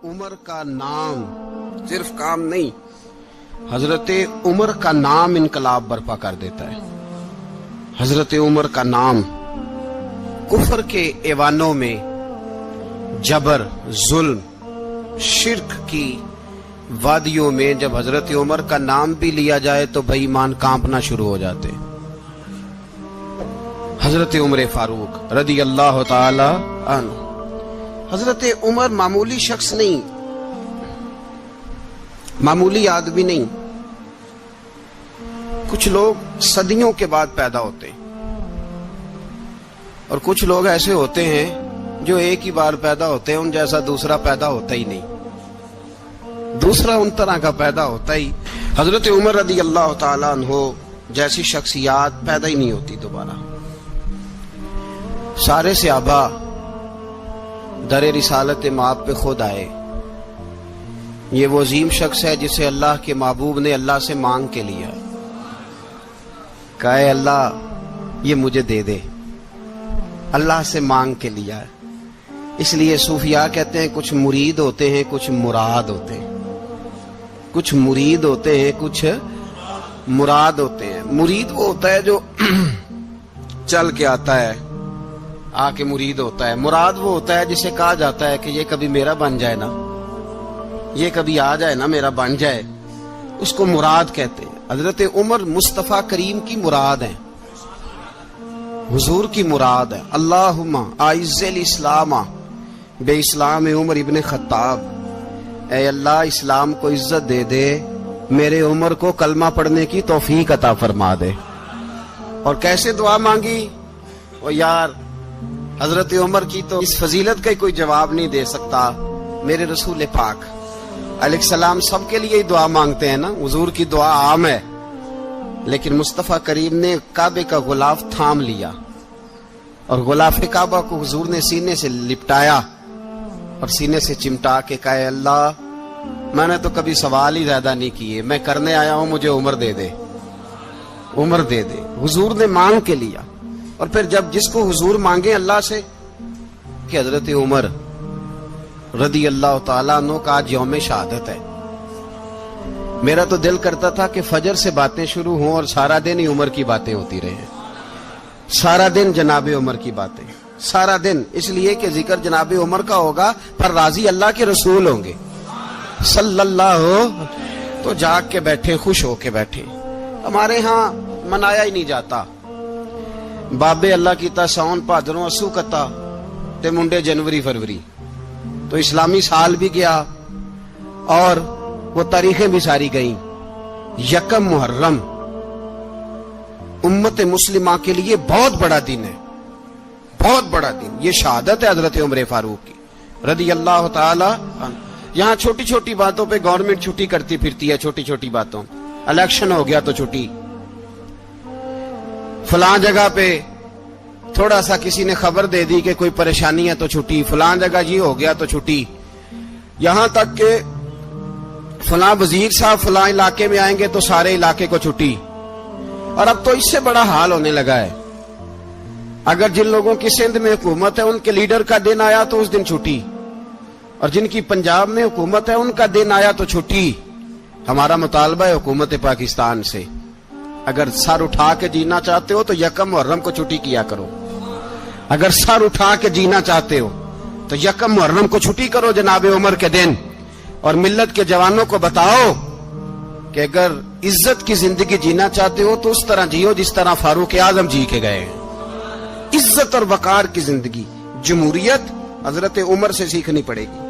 عمر کا نام صرف کام نہیں، حضرت عمر کا نام انقلاب برپا کر دیتا ہے۔ حضرت عمر کا نام کفر کے ایوانوں میں جبر، ظلم، شرک کی وادیوں میں جب حضرت عمر کا نام بھی لیا جائے تو بے ایمان کانپنا شروع ہو جاتے۔ حضرت عمر فاروق رضی اللہ تعالی عنہ، حضرت عمر معمولی شخص نہیں، معمولی آدمی نہیں۔ کچھ لوگ صدیوں کے بعد پیدا ہوتے ہیں اور کچھ لوگ ایسے ہوتے ہیں جو ایک ہی بار پیدا ہوتے ہیں، ان جیسا دوسرا پیدا ہوتا ہی نہیں، دوسرا ان طرح کا پیدا ہوتا ہی۔ حضرت عمر رضی اللہ تعالیٰ عنہ جیسی شخصیات پیدا ہی نہیں ہوتی دوبارہ۔ سارے صحابہ در رسالت مآب پہ خود آئے۔ یہ وہ عظیم شخص ہے جسے اللہ کے محبوب نے اللہ سے مانگ کے لیا، کہا اے اللہ یہ مجھے دے دے، اللہ سے مانگ کے لیا ہے۔ اس لیے صوفیاء کہتے ہیں کچھ مرید ہوتے ہیں، کچھ مراد ہوتے ہیں، کچھ مرید ہوتے ہیں، کچھ مراد ہوتے ہیں۔ مرید وہ ہوتا ہے جو چل کے آتا ہے، آ کے مرید ہوتا ہے۔ مراد وہ ہوتا ہے جسے کہا جاتا ہے کہ یہ کبھی میرا بن جائے نا، یہ کبھی آ جائے نا، میرا بن جائے، اس کو مراد کہتے ہیں۔ حضرت عمر مصطفیٰ کریم کی مراد ہے، حضور کی مراد ہے۔ اللہم اعز الاسلام بے اسلام عمر ابن خطاب، اے اللہ اسلام کو عزت دے دے، میرے عمر کو کلمہ پڑھنے کی توفیق عطا فرما دے۔ اور کیسے دعا مانگی؟ او یار حضرت عمر کی تو اس فضیلت کا کوئی جواب نہیں دے سکتا، میرے رسول پاک علیہ السلام سب کے لیے ہی دعا مانگتے ہیں نا، حضور کی دعا عام ہے، لیکن مصطفیٰ کریم نے کعبے کا غلاف تھام لیا اور غلاف کعبہ کو حضور نے سینے سے لپٹایا اور سینے سے چمٹا کے کہا اے اللہ میں نے تو کبھی سوال ہی زیادہ نہیں کیے، میں کرنے آیا ہوں، مجھے عمر دے دے، عمر دے دے۔ حضور نے مانگ کے لیا۔ اور پھر جب جس کو حضور مانگے اللہ سے کہ حضرت عمر رضی اللہ تعالیٰ عنہ کا آج یوم شہادت ہے، میرا تو دل کرتا تھا کہ فجر سے باتیں شروع ہوں اور سارا دن ہی عمر کی باتیں ہوتی رہیں، سارا دن جناب عمر کی باتیں، سارا دن، اس لیے کہ ذکر جناب عمر کا ہوگا پر راضی اللہ کے رسول ہوں گے صلی اللہ، تو جاگ کے بیٹھے، خوش ہو کے بیٹھے۔ ہمارے ہاں منایا ہی نہیں جاتا، بابے اللہ کیتا ساؤن بھادروں اسو کتا تے منڈے جنوری فروری، تو اسلامی سال بھی گیا اور وہ تاریخیں بھی ساری گئیں۔ یکم محرم امت مسلمہ کے لیے بہت بڑا دن ہے، بہت بڑا دن، یہ شہادت ہے حضرت عمر فاروق کی رضی اللہ تعالی عنہ۔ یہاں چھوٹی چھوٹی باتوں پہ گورنمنٹ چھٹی کرتی پھرتی ہے، چھوٹی چھوٹی باتوں، الیکشن ہو گیا تو چھٹی، فلاں جگہ پہ تھوڑا سا کسی نے خبر دے دی کہ کوئی پریشانی ہے تو چھٹی، فلاں جگہ یہ ہو گیا تو چھٹی، یہاں تک کہ فلاں وزیر صاحب فلاں علاقے میں آئیں گے تو سارے علاقے کو چھٹی۔ اور اب تو اس سے بڑا حال ہونے لگا ہے، اگر جن لوگوں کی سندھ میں حکومت ہے ان کے لیڈر کا دن آیا تو اس دن چھٹی، اور جن کی پنجاب میں حکومت ہے ان کا دن آیا تو چھٹی۔ ہمارا مطالبہ ہے حکومت پاکستان سے، اگر سر اٹھا کے جینا چاہتے ہو تو یکم محرم کو چھٹی کیا کرو، اگر سر اٹھا کے جینا چاہتے ہو تو یکم محرم کو چھٹی کرو جناب عمر کے دن، اور ملت کے جوانوں کو بتاؤ کہ اگر عزت کی زندگی جینا چاہتے ہو تو اس طرح جیو جس طرح فاروق اعظم جی کے گئے ہیں، عزت اور وقار کی زندگی۔ جمہوریت حضرت عمر سے سیکھنی پڑے گی،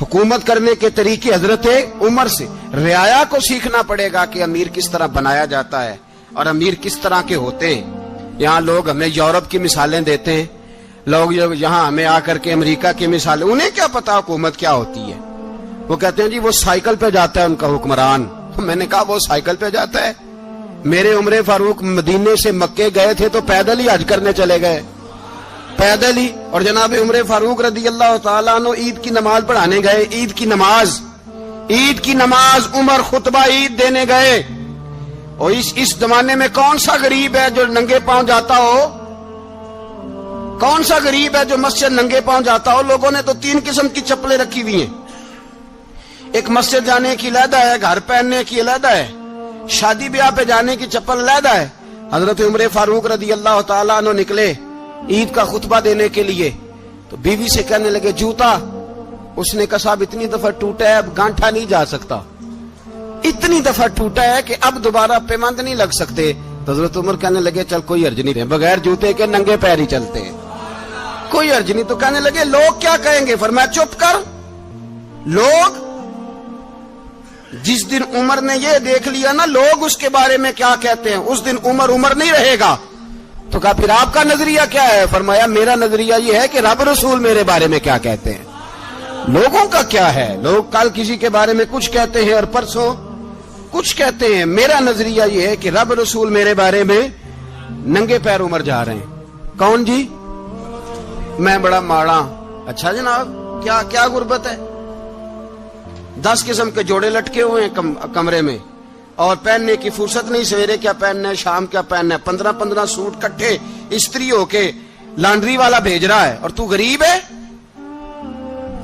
حکومت کرنے کے طریقے حضرت عمر سے، رعایا کو سیکھنا پڑے گا کہ امیر کس طرح بنایا جاتا ہے اور امیر کس طرح کے ہوتے ہیں۔ یہاں لوگ ہمیں یورپ کی مثالیں دیتے ہیں، لوگ یہاں ہمیں آ کر کے امریکہ کی مثالیں، انہیں کیا پتا حکومت کیا ہوتی ہے؟ وہ کہتے ہیں جی وہ سائیکل پہ جاتا ہے ان کا حکمران۔ میں نے کہا وہ سائیکل پہ جاتا ہے؟ میرے عمر فاروق مدینے سے مکے گئے تھے تو پیدل ہی حج کرنے چلے گئے، پیدل ہی۔ اور جناب عمر فاروق رضی اللہ تعالیٰ عنہ عید کی نماز پڑھانے گئے، عید کی نماز عمر خطبہ عید دینے گئے۔ اور اس زمانے میں کون سا غریب ہے جو ننگے پاؤں جاتا ہو؟ کون سا غریب ہے جو مسجد ننگے پاؤں جاتا ہو؟ لوگوں نے تو 3 قسم کی چپلیں رکھی ہوئی ہیں. ایک مسجد جانے کی علیحدہ ہے, گھر پہننے کی علیحدہ ہے, شادی بیاہ پہ جانے کی چپل علیحدہ ہے. حضرت عمر فاروق رضی اللہ تعالیٰ عنہ نکلے عید کا خطبہ دینے کے لیے, تو بیوی سے کہنے لگے جوتا. اس نے کہا صاحب اتنی دفعہ ٹوٹا ہے, اب گانٹھا نہیں جا سکتا, اتنی دفعہ ٹوٹا ہے کہ اب دوبارہ پیمند نہیں لگ سکتے. تو حضرت عمر کہنے لگے چل کوئی حرج نہیں, بغیر جوتے کے ننگے پیر ہی چلتے ہیں, کوئی حرج نہیں. تو کہنے لگے لوگ کیا کہیں گے؟ فرمایا چپ کر. لوگ جس دن عمر نے یہ دیکھ لیا نا لوگ اس کے بارے میں کیا کہتے ہیں, اس دن عمر نہیں رہے گا. تو کہا پھر آپ کا نظریہ کیا ہے؟ فرمایا میرا نظریہ یہ ہے کہ رب رسول میرے بارے میں کیا کہتے ہیں. لوگوں کا کیا ہے؟ لوگ کل کسی کے بارے میں کچھ کہتے ہیں اور پرسوں کچھ کہتے ہیں. میرا نظریہ یہ ہے کہ رب رسول میرے بارے میں ننگے پیر عمر جا رہے ہیں. کون جی؟ میں بڑا ماڑا. اچھا جناب, کیا غربت ہے؟ 10 قسم کے جوڑے لٹکے ہوئے ہیں کمرے میں, اور پہننے کی فرصت نہیں. سویرے کیا پہننا ہے, شام کیا پہننا ہے, 15 سوٹ کٹھے استری ہو کے لانڈری والا بھیج رہا ہے, اور تو غریب ہے.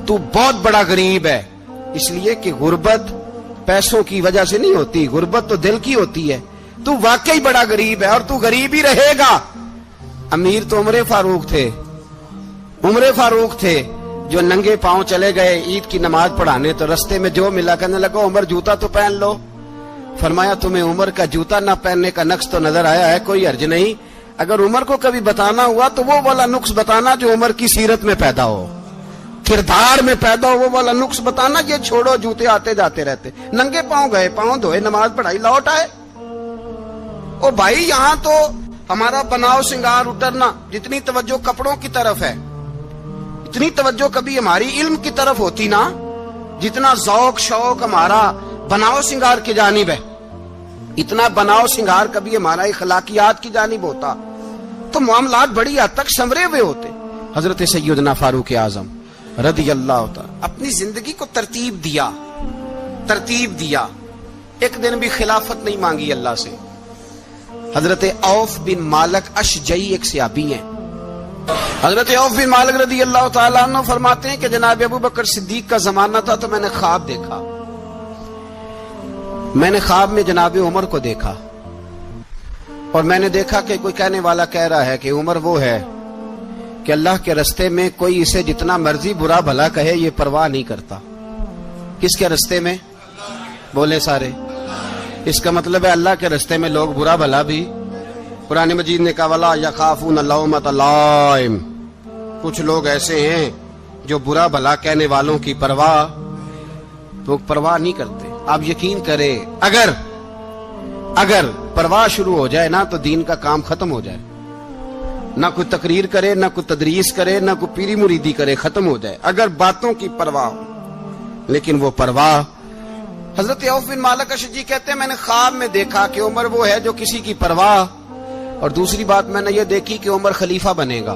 تو بہت بڑا غریب ہے. اس لیے کہ غربت پیسوں کی وجہ سے نہیں ہوتی, غربت تو دل کی ہوتی ہے. تو واقعی بڑا غریب ہے, اور تو غریب ہی رہے گا. امیر تو عمر فاروق تھے جو ننگے پاؤں چلے گئے عید کی نماز پڑھانے. تو رستے میں جو ملا کہنے لگا عمر جوتا تو پہن لو. فرمایا تمہیں عمر کا جوتا نہ پہننے کا نقص تو نظر آیا ہے, کوئی حرج نہیں. اگر عمر کو کبھی بتانا ہوا تو وہ والا نقص بتانا جو عمر کی سیرت میں پیدا ہو, کردار میں پیدا ہو, وہ والا نقص بتانا. یہ چھوڑو جوتے آتے جاتے رہتے. ننگے پاؤں گئے, پاؤں دھوئے, نماز پڑھائی, لوٹ آئے. او بھائی یہاں تو ہمارا بناؤ سنگار اترنا, جتنی توجہ کپڑوں کی طرف ہے اتنی توجہ کبھی ہماری علم کی طرف ہوتی نا, جتنا ذوق شوق ہمارا بناؤ سنگار کی جانب ہے, اتنا بناؤ سنگار کبھی ہمارا اخلاقیات کی جانب ہوتا تو معاملات بڑی حد تک سنورے ہوئے ہوتے. حضرت سیدنا فاروق اعظم رضی اللہ تعالی اپنی زندگی کو ترتیب دیا. ایک دن بھی خلافت نہیں مانگی اللہ سے. حضرت عوف بن مالک اشجعی ایک صحابی ہیں. حضرت عوف بن مالک رضی اللہ تعالیٰ عنہ فرماتے ہیں کہ جناب ابو بکر صدیق کا زمانہ تھا تو میں نے خواب دیکھا. میں نے خواب میں جناب عمر کو دیکھا, اور میں نے دیکھا کہ کوئی کہنے والا کہہ رہا ہے کہ عمر وہ ہے کہ اللہ کے رستے میں کوئی اسے جتنا مرضی برا بھلا کہے یہ پرواہ نہیں کرتا. کس کے رستے میں؟ بولے سارے. اس کا مطلب ہے اللہ کے رستے میں لوگ برا بھلا بھی. قرآن مجید نے کہا وَلَا يَخَافُونَ لَوْمَةَ لَائِمٍ. کچھ لوگ ایسے ہیں جو برا بھلا کہنے والوں کی پرواہ نہیں کرتے. آپ یقین کرے اگر پرواہ شروع ہو جائے نا تو دین کا کام ختم ہو جائے. نہ کوئی تقریر کرے, نہ کوئی تدریس کرے, نہ کوئی پیری مریدی کرے, ختم ہو جائے اگر باتوں کی پرواہ ہو. لیکن وہ پرواہ. حضرت عوف بن مالک اشجعی کہتے ہیں میں نے خواب میں دیکھا کہ عمر وہ ہے جو کسی کی پرواہ, اور دوسری بات میں نے یہ دیکھی کہ عمر خلیفہ بنے گا,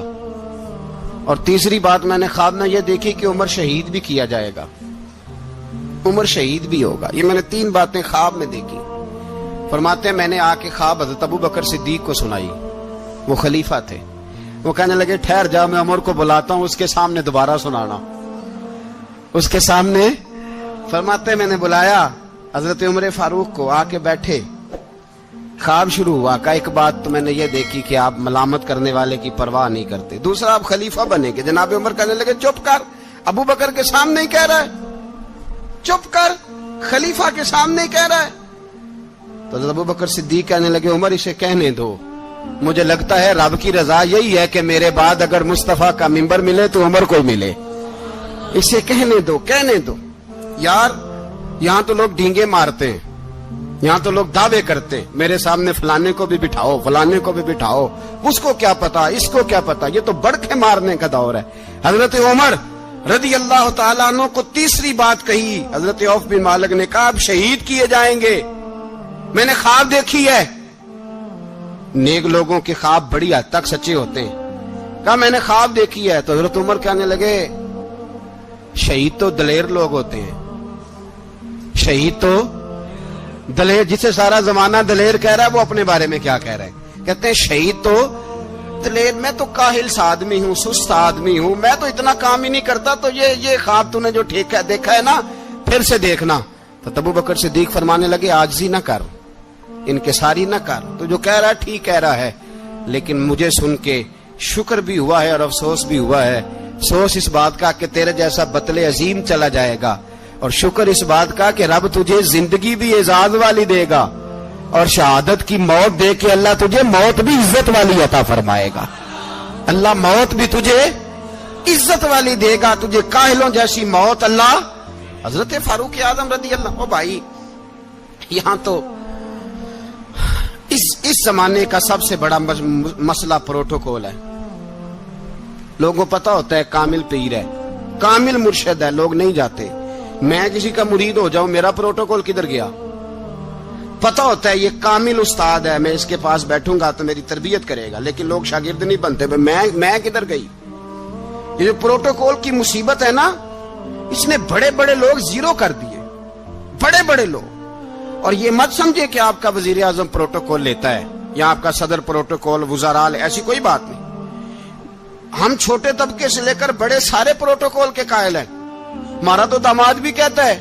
اور تیسری بات میں نے خواب میں یہ دیکھی کہ عمر شہید بھی کیا جائے گا, عمر شہید بھی ہوگا. یہ میں نے 3 باتیں خواب میں دیکھی. فرماتے ہیں میں نے آ کے خواب حضرت ابو بکر صدیق کو سنائی, وہ خلیفہ تھے. وہ کہنے لگے ٹھہر جا, میں عمر کو بلاتا ہوں, اس کے سامنے دوبارہ سنانا, اس کے سامنے. فرماتے ہیں میں نے بلایا حضرت عمر فاروق کو, آ کے بیٹھے. خواب شروع ہوا. کا ایک بات تو میں نے یہ دیکھی کہ آپ ملامت کرنے والے کی پرواہ نہیں کرتے. دوسرا آپ خلیفہ بنے گے. جناب عمر کہنے لگے چپ کر, ابو بکر کے سامنے ہی کہہ رہا ہے, چپ کر, خلیفہ کے سامنے ہی کہہ رہا ہے. تو ابو بکر صدیق کہنے لگے عمر اسے کہنے دو, مجھے لگتا ہے رب کی رضا یہی ہے کہ میرے بعد اگر مصطفیٰ کا منبر ملے تو عمر کو ملے, اسے کہنے دو. یار یہاں تو لوگ ڈینگے مارتے ہیں, یہاں تو لوگ دعوے کرتے ہیں میرے سامنے فلانے کو بھی بٹھاؤ, فلانے کو بھی بٹھاؤ, اس کو کیا پتا, اس کو کیا پتا. یہ تو بڑھ کے مارنے کا دور ہے. حضرت عمر رضی اللہ تعالیٰ عنہ کو تیسری بات کہی. حضرت عوف بن مالک نے کہا اب شہید کیے جائیں گے, میں نے خواب دیکھی ہے. نیک لوگوں کے خواب بڑی حد تک سچے ہوتے ہیں. کہا میں نے خواب دیکھی ہے. تو حضرت عمر کہنے لگے شہید تو دلیر لوگ ہوتے ہیں, شہید تو دلیر, جسے سارا زمانہ دلیر کہہ رہا ہے وہ اپنے بارے میں کیا کہہ رہے ہیں. کہتے ہیں شہید تو دلیر میں تو کاہل سا آدمی ہوں، سست آدمی ہوں، میں تو اتنا کام ہی نہیں کرتا، تو یہ خواب تو نے جو دیکھا ہے نا پھر سے دیکھنا۔ تو ابو بکر صدیق فرمانے لگے عاجزی نہ کر، انکساری نہ کر، تو جو کہہ رہا ہے ٹھیک کہہ رہا ہے، لیکن مجھے سن کے شکر بھی ہوا ہے اور افسوس بھی ہوا ہے۔ افسوس اس بات کا کہ تیرے جیسا بطل عظیم چلا جائے گا، اور شکر اس بات کا کہ رب تجھے زندگی بھی اعزاز والی دے گا، اور شہادت کی موت دے کے اللہ تجھے موت بھی عزت والی عطا فرمائے گا۔ اللہ موت بھی تجھے عزت والی دے گا، تجھے کاہلوں جیسی موت اللہ۔ حضرت فاروق اعظم رضی اللہ، او بھائی یہاں تو اس زمانے کا سب سے بڑا مسئلہ پروٹوکول ہے۔ لوگوں پتہ ہوتا ہے کامل پیر ہے، کامل مرشد ہے، لوگ نہیں جاتے۔ میں کسی کا مرید ہو جاؤں، میرا پروٹوکول کدھر گیا؟ پتہ ہوتا ہے یہ کامل استاد ہے، میں اس کے پاس بیٹھوں گا تو میری تربیت کرے گا، لیکن لوگ شاگرد نہیں بنتے۔ میں کدھر گئی؟ یہ جو پروٹوکول کی مصیبت ہے نا، اس نے بڑے بڑے لوگ زیرو کر دیے، بڑے بڑے لوگ۔ اور یہ مت سمجھے کہ آپ کا وزیر اعظم پروٹوکول لیتا ہے یا آپ کا صدر پروٹوکول، وزراء، ایسی کوئی بات نہیں۔ ہم چھوٹے طبقے سے لے کر بڑے سارے پروٹوکول کے قائل ہیں۔ ہمارا تو داماد بھی کہتا ہے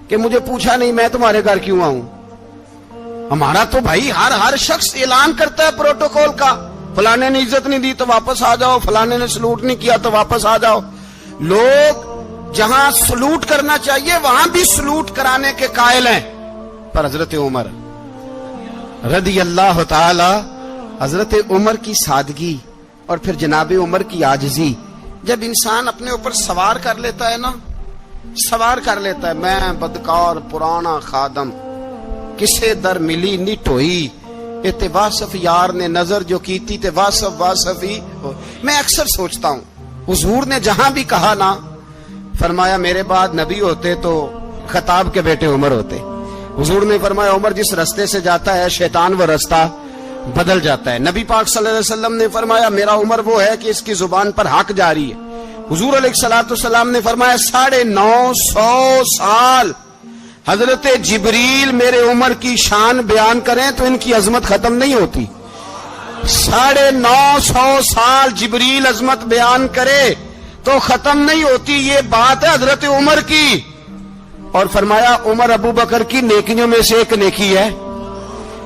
کہ مجھے پوچھا نہیں، میں تمہارے گھر کیوں آؤں؟ ہمارا تو بھائی ہر شخص اعلان کرتا ہے پروٹوکول کا، فلانے نے عزت نہیں دی تو واپس آ جاؤ، فلانے نے سلوٹ نہیں کیا تو واپس آ جاؤ۔ لوگ جہاں سلوٹ کرنا چاہیے وہاں بھی سلوٹ کرانے کے قائل ہیں۔ پر حضرت عمر رضی اللہ تعالی، حضرت عمر کی سادگی اور پھر جناب عمر کی عاجزی، جب انسان اپنے اوپر سوار کر لیتا ہے نا، سوار کر لیتا ہے، میں بدکار پرانا خادم، کسے در ملی نٹ ہوئی، تے واصف یار نے نظر جو کیتی تے واصف ہی ہو۔ میں اکثر سوچتا ہوں حضور نے جہاں بھی کہا نا، فرمایا میرے بعد نبی ہوتے تو خطاب کے بیٹے عمر ہوتے۔ حضور نے فرمایا عمر جس رستے سے جاتا ہے شیطان وہ رستہ بدل جاتا ہے۔ نبی پاک صلی اللہ علیہ وسلم نے فرمایا میرا عمر وہ ہے کہ اس کی زبان پر حق جاری ہے۔ حضور علیہ الصلوۃ والسلام نے فرمایا 950 سال حضرت جبریل میرے عمر کی شان بیان کریں تو ان کی عظمت ختم نہیں ہوتی۔ 950 سال جبریل عظمت بیان کرے تو ختم نہیں ہوتی۔ یہ بات ہے حضرت عمر کی، اور فرمایا عمر ابو بکر کی نیکیوں میں سے ایک نیکی ہے،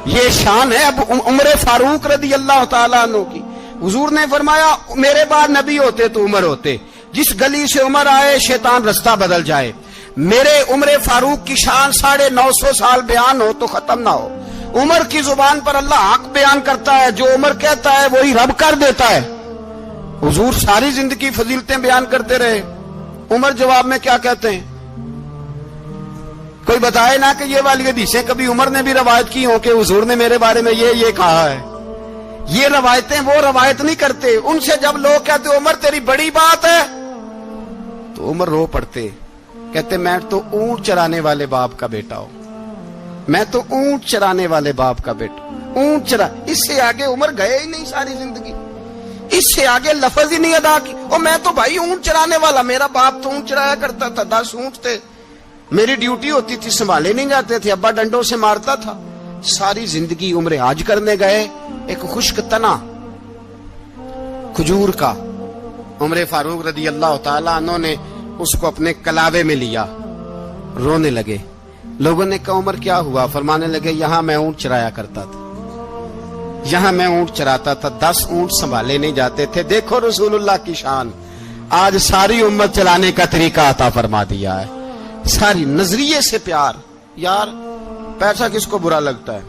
یہ شان ہے اب عمر فاروق رضی اللہ تعالیٰ عنہ کی۔ حضور نے فرمایا میرے بعد نبی ہوتے تو عمر ہوتے، جس گلی سے عمر آئے شیطان رستہ بدل جائے۔ میرے عمر فاروق کی شان 950 سال بیان ہو تو ختم نہ ہو۔ عمر کی زبان پر اللہ حق بیان کرتا ہے، جو عمر کہتا ہے وہی رب کر دیتا ہے۔ حضور ساری زندگی فضیلتیں بیان کرتے رہے، عمر جواب میں کیا کہتے ہیں؟ کوئی بتائے نا کہ یہ والی حدیثیں کبھی عمر نے بھی روایت کی ہوں کہ حضور نے میرے بارے میں یہ کہا ہے۔ یہ روایتیں وہ روایت نہیں کرتے، ان سے جب لوگ کہتے عمر تیری بڑی بات ہے تو عمر رو پڑتے، کہتے میں تو اونٹ چرانے والے باپ کا بیٹا ہوں، میں تو اونٹ چرانے والے باپ کا بیٹا، اونٹ چرا۔ اس سے آگے عمر گئے ہی نہیں ساری زندگی، اس سے آگے لفظ ہی نہیں ادا کی۔ اور میں تو بھائی اونٹ چرانے والا، میرا باپ تو اونٹ چرایا کرتا تھا، 10 اونٹ تھے، میری ڈیوٹی ہوتی تھی، سنبھالے نہیں جاتے تھے، ابا ڈنڈوں سے مارتا تھا۔ ساری زندگی عمر حج کرنے گئے، ایک خشک تنا کھجور کا عمر فاروق رضی اللہ تعالیٰ عنہ نے اس کو اپنے کلاوے میں لیا، رونے لگے۔ لوگوں نے کہا عمر کیا ہوا؟ فرمانے لگے یہاں میں اونٹ چرایا کرتا تھا، یہاں میں اونٹ چراتا تھا، 10 اونٹ سنبھالے نہیں جاتے تھے۔ دیکھو رسول اللہ کی شان، آج ساری امت چلانے کا طریقہ عطا فرما دیا ہے، ساری نظریے سے پیار۔ یار پیسہ کس کو برا لگتا ہے؟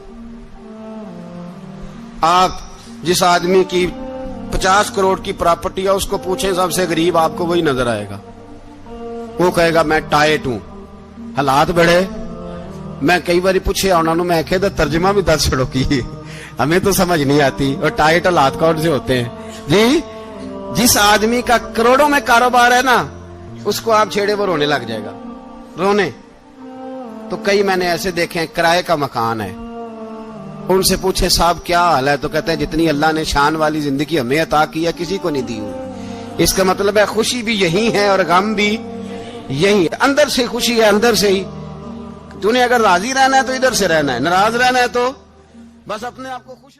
آپ جس آدمی کی 50 کروڑ کی پراپرٹی ہے اس کو پوچھیں سب سے غریب، آپ کو وہی نظر آئے گا۔ وہ کہے گا میں ٹائٹ ہوں، حالات بڑے۔ میں کئی باری پوچھے انہوں نے، میں کہتا ترجمہ بھی 10 چھڑوں کی، ہمیں تو سمجھ نہیں آتی، اور ٹائٹ حالات کون سے ہوتے ہیں جی؟ جس آدمی کا کروڑوں میں کاروبار ہے نا، اس کو آپ چھیڑے وہ رونے لگ جائے گا، رونے۔ تو کئی میں نے ایسے دیکھے ہیں کرائے کا مکان ہے، ان سے پوچھے صاحب کیا حال ہے، تو کہتے ہیں جتنی اللہ نے شان والی زندگی ہمیں عطا کی ہے کسی کو نہیں دی ہوئی۔ اس کا مطلب ہے خوشی بھی یہی ہے اور غم بھی یہی ہے، اندر سے خوشی ہے، اندر سے ہی۔ تو نے اگر راضی رہنا ہے تو ادھر سے رہنا ہے، ناراض رہنا ہے تو بس اپنے آپ کو خوش